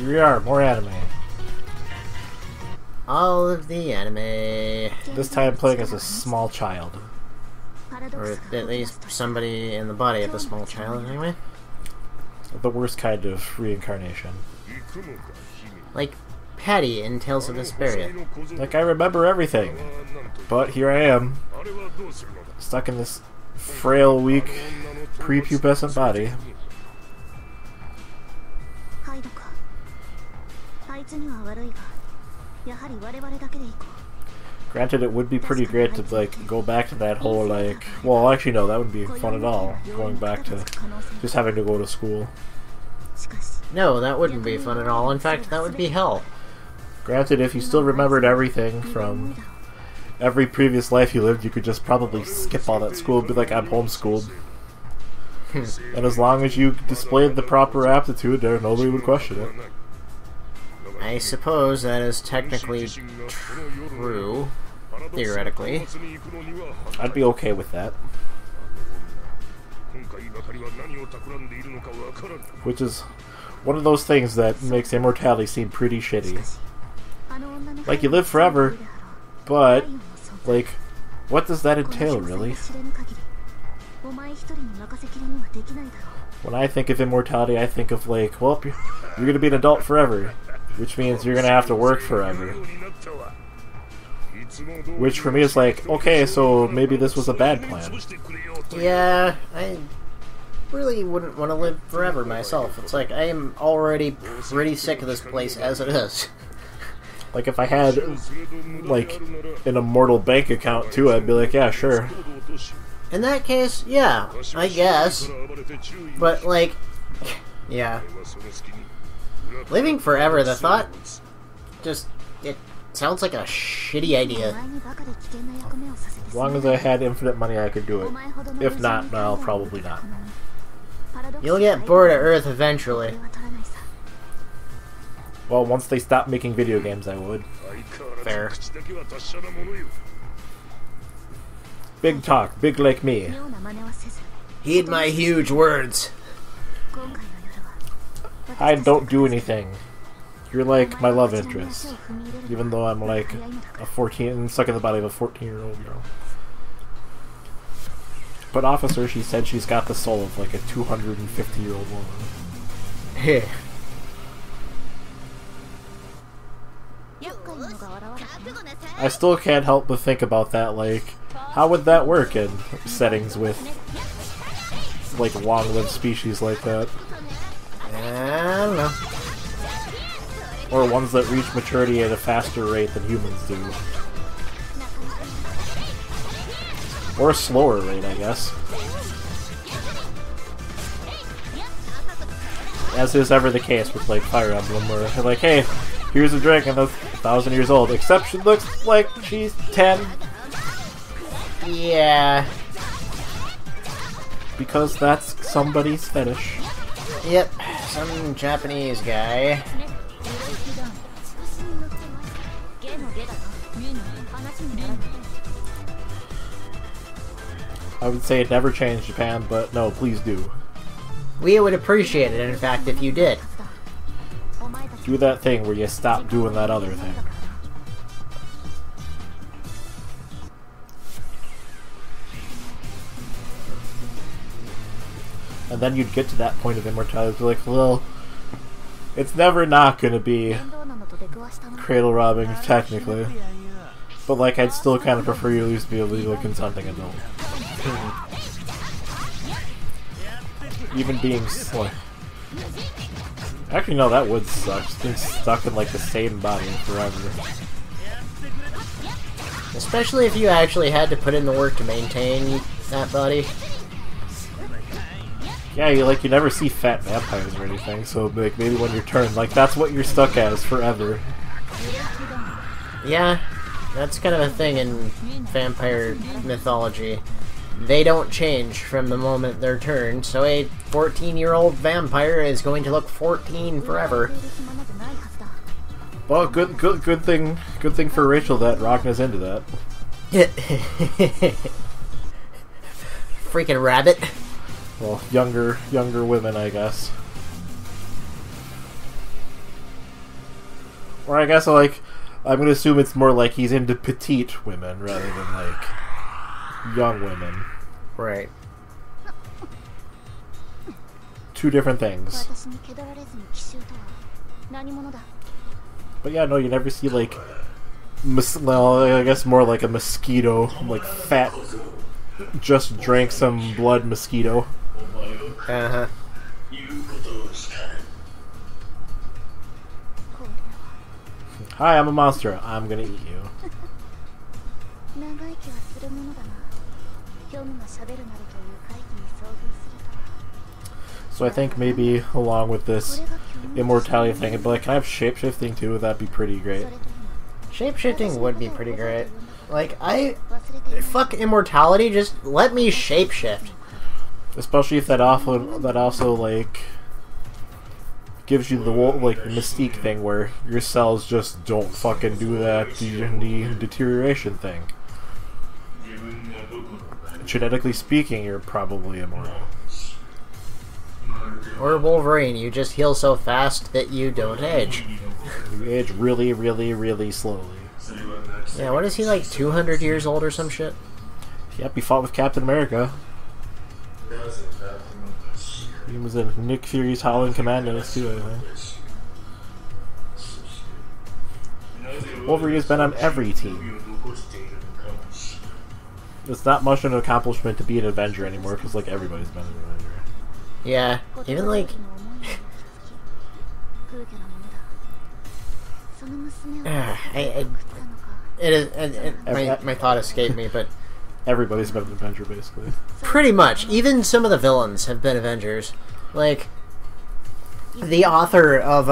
Here we are, more anime. All of the anime. This time playing as a small child. Or at least somebody in the body of a small child, anyway. The worst kind of reincarnation. Like Patty in Tales of Vesperia. Like, I remember everything. But here I am. Stuck in this frail, weak, prepubescent body. Granted, it would be pretty great to, like, go back to that whole, like... Well, actually, no, that wouldn't be fun at all. Going back to just having to go to school. No, that wouldn't be fun at all. In fact, that would be hell. Granted, if you still remembered everything from every previous life you lived, you could just probably skip all that school and be like, I'm homeschooled. And as long as you displayed the proper aptitude there, nobody would question it. I suppose that is technically true, theoretically. I'd be okay with that. Which is one of those things that makes immortality seem pretty shitty. Like, you live forever, but, like, what does that entail, really? When I think of immortality, I think of, like, well, you're gonna be an adult forever. Which means you're gonna have to work forever. Which for me is like, okay, so maybe this was a bad plan. Yeah, I really wouldn't want to live forever myself. It's like, I am already pretty sick of this place as it is. Like, if I had, like, an immortal bank account too, I'd be like, yeah, sure. In that case, yeah, I guess. But, like, yeah. Living forever, the thought, just, it sounds like a shitty idea. As long as I had infinite money, I could do it. If not, no, probably not. You'll get bored of Earth eventually. Well, once they stop making video games, I would. Fair. Big talk, big like me. Heed my huge words. I don't do anything. You're like my love interest. Even though I'm like a 14, stuck in the body of a 14-year-old girl. But officer, she said she's got the soul of like a 250-year-old woman. Heh. I still can't help but think about that, like, how would that work in settings with, like, long-lived species like that? I don't know. Or ones that reach maturity at a faster rate than humans do. Or a slower rate, I guess. As is ever the case with, like, Fire Emblem, where they're like, hey, here's a dragon that's 1,000 years old, except she looks like she's 10. Yeah. Because that's somebody's fetish. Yep, some Japanese guy. I would say it never changed Japan, but no, please do. We would appreciate it, in fact, if you did. Do that thing where you stop doing that other thing. And then you'd get to that point of immortality, be like, well, it's never not gonna be cradle robbing, technically. But, like, I'd still kind of prefer you at least be a legally consenting adult. Even being, like... Actually, no, that would suck. Just being stuck in, like, the same body forever. Especially if you actually had to put in the work to maintain that body. Yeah, you never see fat vampires or anything, so, like, maybe when you're turned, like, that's what you're stuck as forever. Yeah, that's kind of a thing in vampire mythology. They don't change from the moment they're turned, so a 14-year-old vampire is going to look 14 forever. Well, good thing for Rachel that Ragna's into that. Freaking rabbit. Well, younger women, I guess. Or I guess like I'm gonna assume it's more like he's into petite women rather than like young women. Right. Two different things. But yeah, no, you never see like well, I guess more like a mosquito, like fat, just drank some blood mosquito. Uh-huh. Hi, I'm a monster. I'm gonna eat you. So I think maybe along with this immortality thing, it'd be like, can I have shapeshifting too? That'd be pretty great. Shapeshifting would be pretty great. Like, fuck immortality, just let me shapeshift. Especially if that also like gives you the like mystique thing where your cells just don't fucking do that the deterioration thing. Genetically speaking, you're probably immortal. Or Wolverine, you just heal so fast that you don't age. You age really, really, really slowly. Yeah, what is he, like 200 years old or some shit? Yep, he fought with Captain America. He was in Nick Fury's Howling Commandos too, I think. Wolverine has been on every team. It's not much of an accomplishment to be an Avenger anymore, because like everybody's been an Avenger. Yeah, even like... my thought escaped me, but... Everybody's been an Avenger, basically. Pretty much. Even some of the villains have been Avengers. Like, the author of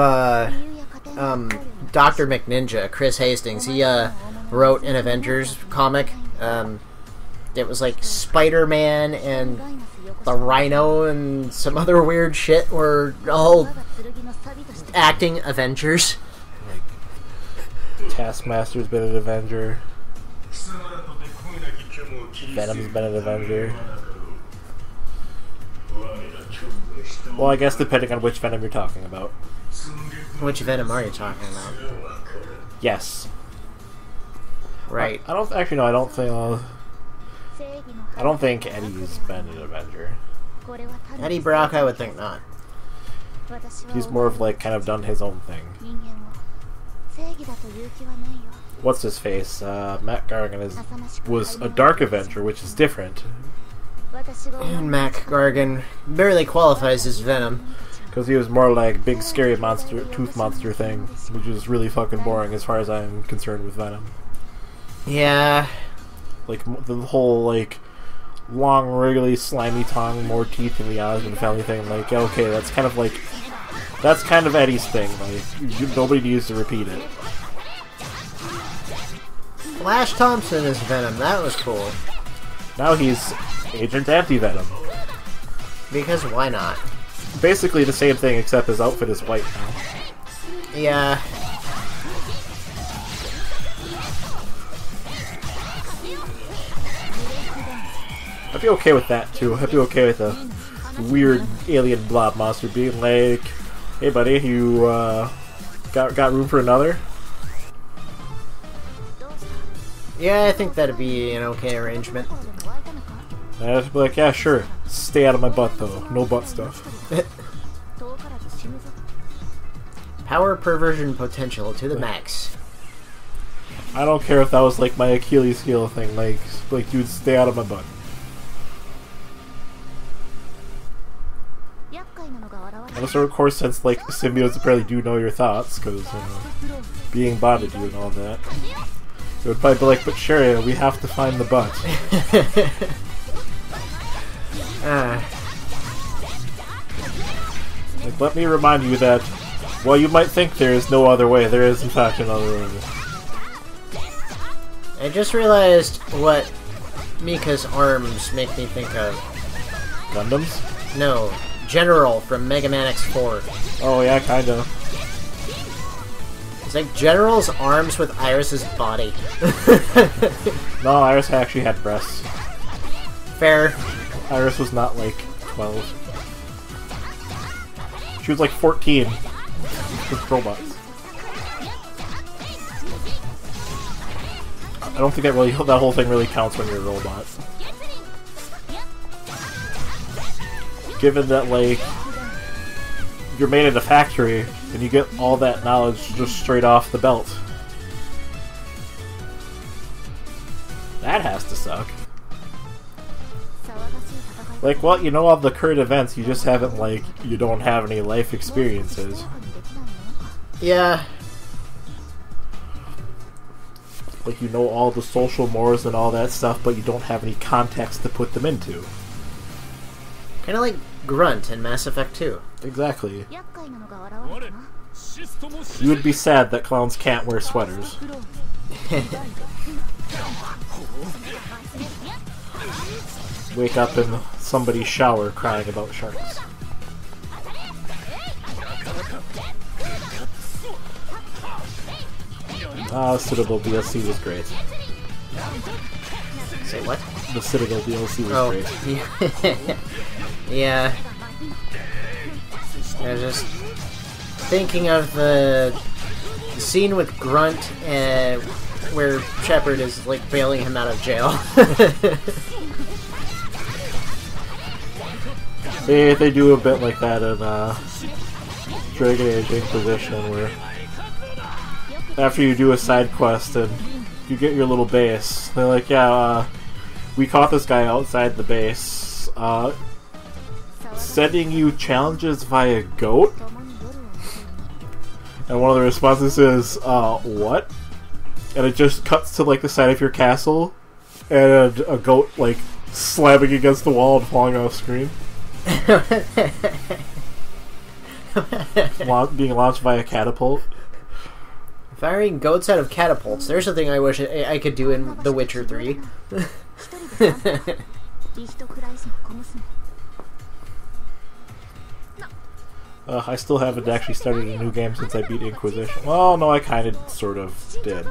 Dr. McNinja, Chris Hastings, he wrote an Avengers comic. It was like Spider-Man and the Rhino and some other weird shit were all acting Avengers. Like, Taskmaster's been an Avenger. Venom's been an Avenger. Well, I guess depending on which Venom you're talking about. Which Venom are you talking about? Yes. Right. I don't actually. No, I don't think Eddie's been an Avenger. Eddie Brock, I would think not. He's more of like kind of done his own thing. What's his face? Matt Gargan was a Dark Avenger, which is different. And Mac Gargan barely qualifies as Venom. Because he was more like big scary monster, tooth monster thing, which is really fucking boring as far as I'm concerned with Venom. Yeah. Like the whole like long, wriggly, slimy tongue, more teeth in the Osmond family thing. Like, okay, that's kind of Eddie's thing. Like, nobody needs to repeat it. Flash Thompson is Venom. That was cool. Now he's Agent Anti-Venom. Because why not? Basically the same thing, except his outfit is white now. Yeah. I'd be okay with that too. I'd be okay with a weird alien blob monster being like, "Hey buddy, you got room for another?" Yeah, I think that'd be an okay arrangement. I'd be like, "Yeah, sure. Stay out of my butt though. No butt stuff." Power perversion potential to the max. I don't care if that was like my Achilles heel thing. Like dude, stay out of my butt. And so of course, since like symbiotes apparently do know your thoughts, because being bonded you and all that, it would probably be like, "But Sherry, we have to find the butt." Like, let me remind you that while you might think there is no other way, there is in fact another way. I just realized what Mika's arms make me think of. Gundams? No, General from Mega Man X4. Oh yeah, kinda. It's like General's arms with Iris's body. No, Iris actually had breasts. Fair. Iris was not like 12. She was like 14 with robots. I don't think that whole thing really counts when you're a robot. Given that, like, you're made in a factory, and you get all that knowledge just straight off the belt. That has to suck. Like, well, you know all the current events, you just haven't, like, you don't have any life experiences. Yeah. Like, you know all the social mores and all that stuff, but you don't have any context to put them into. Kind of like Grunt in Mass Effect 2. Exactly. You would be sad that clowns can't wear sweaters. Wake up in somebody's shower crying about sharks. Citadel DLC was great. Say what? The Citadel DLC was great. Yeah. I was just thinking of the scene with Grunt where Shepard is like bailing him out of jail. They do a bit like that in Dragon Age Inquisition, where after you do a side quest and you get your little base, they're like, yeah, we caught this guy outside the base. Sending you challenges via goat? And one of the responses is, what? And it just cuts to, like, the side of your castle, and a goat, like, slamming against the wall and falling off screen. Being launched by a catapult. Firing goats out of catapults. There's a thing I wish I could do in The Witcher 3. I still haven't actually started a new game since I beat Inquisition. Well, no, I kind of, sort of, did.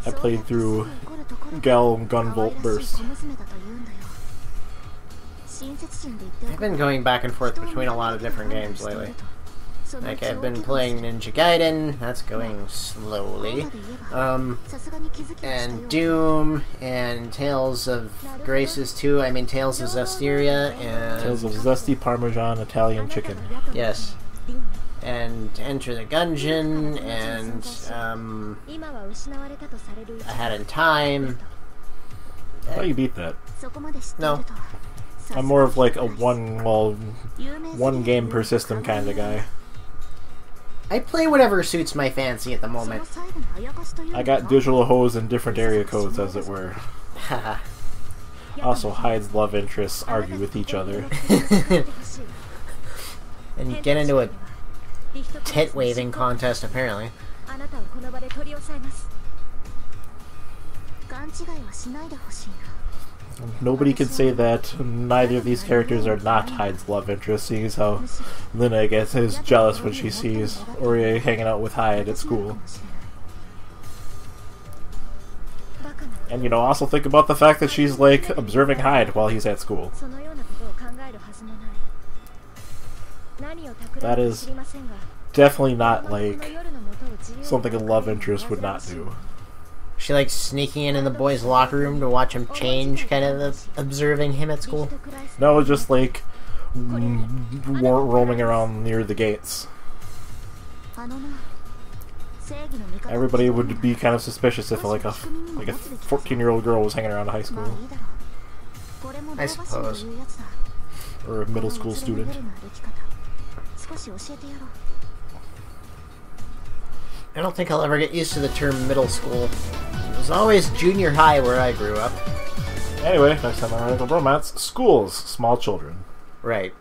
I played through Gal Gunvolt Burst. I've been going back and forth between a lot of different games lately. Like, I've been playing Ninja Gaiden, that's going slowly, and Doom, and Tales of Graces 2, I mean Tales of Zestiria, and... Tales of Zesty Parmesan Italian Chicken. Yes. And Enter the Gungeon, and, I Had in Time. I thought you beat that. No. I'm more of like a one game per system kind of guy. I play whatever suits my fancy at the moment. I got digital hose in different area codes, as it were. Also, Hyde's love interests argue with each other. And you get into a tit-waving contest, apparently. Nobody can say that neither of these characters are not Hyde's love interest, seeing as how Linne, I guess, is jealous when she sees Orie hanging out with Hyde at school. And, you know, also think about the fact that she's, like, observing Hyde while he's at school. That is definitely not, like, something a love interest would not do. She likes sneaking in the boys' locker room to watch him change, kind of observing him at school? No, just like roaming around near the gates. Everybody would be kind of suspicious if like a 14-year-old girl was hanging around a high school. I suppose. Or a middle school student. I don't think I'll ever get used to the term middle school. It was always junior high where I grew up. Anyway, next time on Bromance, schools, small children. Right.